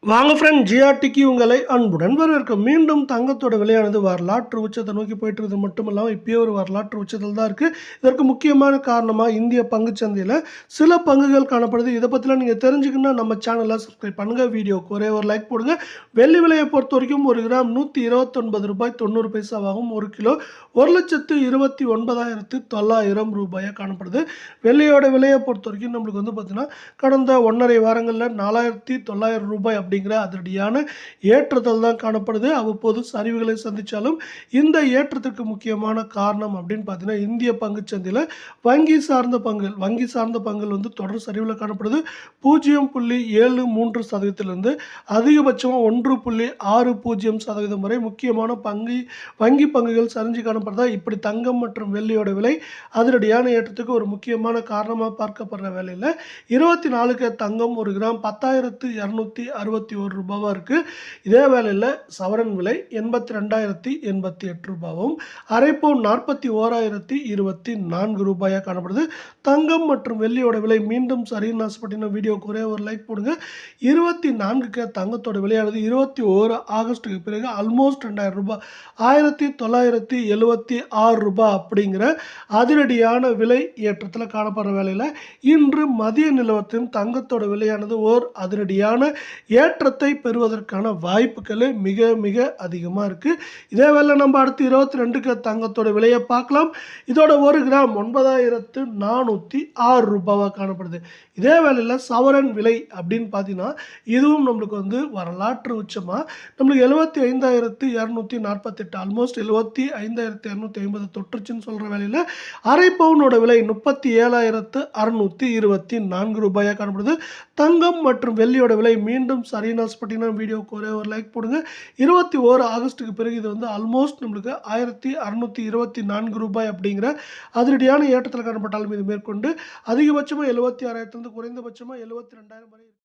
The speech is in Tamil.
வாங்க ஃப்ரெண்ட், ஜிஆர்டிக்கு உங்களை அன்புடன் வரவேற்கும். மீண்டும் தங்கத்தோட விலையானது வரலாற்று உச்சத்தை நோக்கி போயிட்டு இருக்கிறது மட்டும் இல்லாமல் இப்பயே ஒரு வரலாற்று உச்சத்தில் தான் இருக்குது. இதற்கு முக்கியமான காரணமாக இந்திய பங்குச்சந்தையில் சில பங்குகள் காணப்படுது. இதை பற்றிலாம் நீங்கள் தெரிஞ்சுக்கணுன்னா நம்ம சேனலை சப்ஸ்கிரைப் பண்ணுங்கள், வீடியோக்கு ஒரே ஒரு லைக் போடுங்க. வெள்ளி விலையை பொறுத்த வரைக்கும் ஒரு கிராம் 129 ரூபாய் 90 பைசாவாகும். ஒரு கிலோ 1,29,900 ரூபாயாக காணப்படுது. வெள்ளியோட விலையை பொறுத்த வரைக்கும் நம்மளுக்கு வந்து பார்த்தீங்கன்னா கடந்த 1.5 வாரங்களில் 4,900 ரூபாய் அப்படிங்கிற அதிரடியான ஏற்றத்தில் தான் காணப்படுது. அவ்வப்போது சரிவுகளை சந்தித்தாலும் இந்த ஏற்றத்திற்கு முக்கியமான காரணம் அப்படின்னு பார்த்தீங்கன்னா இந்திய பங்குச்சந்தையில் வங்கி சார்ந்த பங்குகள் வந்து தொடர் சரிவில் காணப்படுது. 0.73% அதிகபட்சமாக 1.60% வரை முக்கியமான வங்கி பங்குகள் சரிஞ்சு காணப்படுதா. இப்படி தங்கம் மற்றும் வெள்ளியோட விலை அதிரடியான ஏற்றத்துக்கு ஒரு முக்கியமான காரணமாக பார்க்கப்படுற வேலையில் 24 தங்கம் ஒரு கிராம் 10,261 ரூபாவாக இருக்குது. இதே வேலையில் சவரன் விலை 82,088 ரூபாவும், அரை பவுன் 41,024 ரூபாயாக காணப்படுது. தங்கம் மற்றும் வெள்ளியோட விலை மீண்டும் சரின்னு ஆசைப்பட்டீங்கன்னா வீடியோக்கு ஒரே ஒரு லைக் போடுங்க. 24 தங்கத்தோட விலையானது 21 ஆகஸ்ட்டுக்கு பிறகு ஆல்மோஸ்ட் 2,000 ரூபாய் 1,976 ரூபாய் அப்படிங்கிற அதிரடியான விலை ஏற்றத்தில் காணப்படுற வேலையில் இன்று மதிய நிலவரத்தின் தங்கத்தோட விலையானது ஓர் அதிரடியான ஏற்றத்தை பெறுவதற்கான வாய்ப்புகள் மிக மிக அதிகமாக இருக்குது. இதே வேளை நம்ம அடுத்து 22 தங்கத்தோட விலையை பார்க்கலாம். இதோட ஒரு கிராம் 9,406 ரூபாவாக காணப்படுது. இதே வேளையில் சவரன் விலை அப்படின்னு பார்த்தீங்கன்னா இதுவும் நம்மளுக்கு வந்து வரலாற்று உச்சமாக நம்மளுக்கு 75,248 ஆல்மோஸ்ட் 75,250 தொற்றுச்சுன்னு சொல்கிற வேலையில் அரை பவுனோட விலை 37,624 ரூபாயாக காணப்படுது. தங்கம் மற்றும் வெள்ளியோட விலை மீண்டும் சரின்னு ஆசைப்பட்டீங்கன்னா வீடியோக்கு ஒரே ஒரு லைக் போடுங்க. 21 ஆகஸ்ட்டுக்கு பிறகு இது வந்து ஆல்மோஸ்ட் நம்மளுக்கு 1,624 ரூபாய் அப்படிங்கிற அதிரடியான ஏற்றத்தில் காணப்பட்டாலும் இது மேற்கொண்டு அதிகபட்சமாக 76,000 குறைந்தபட்சமாக 72,000 வரை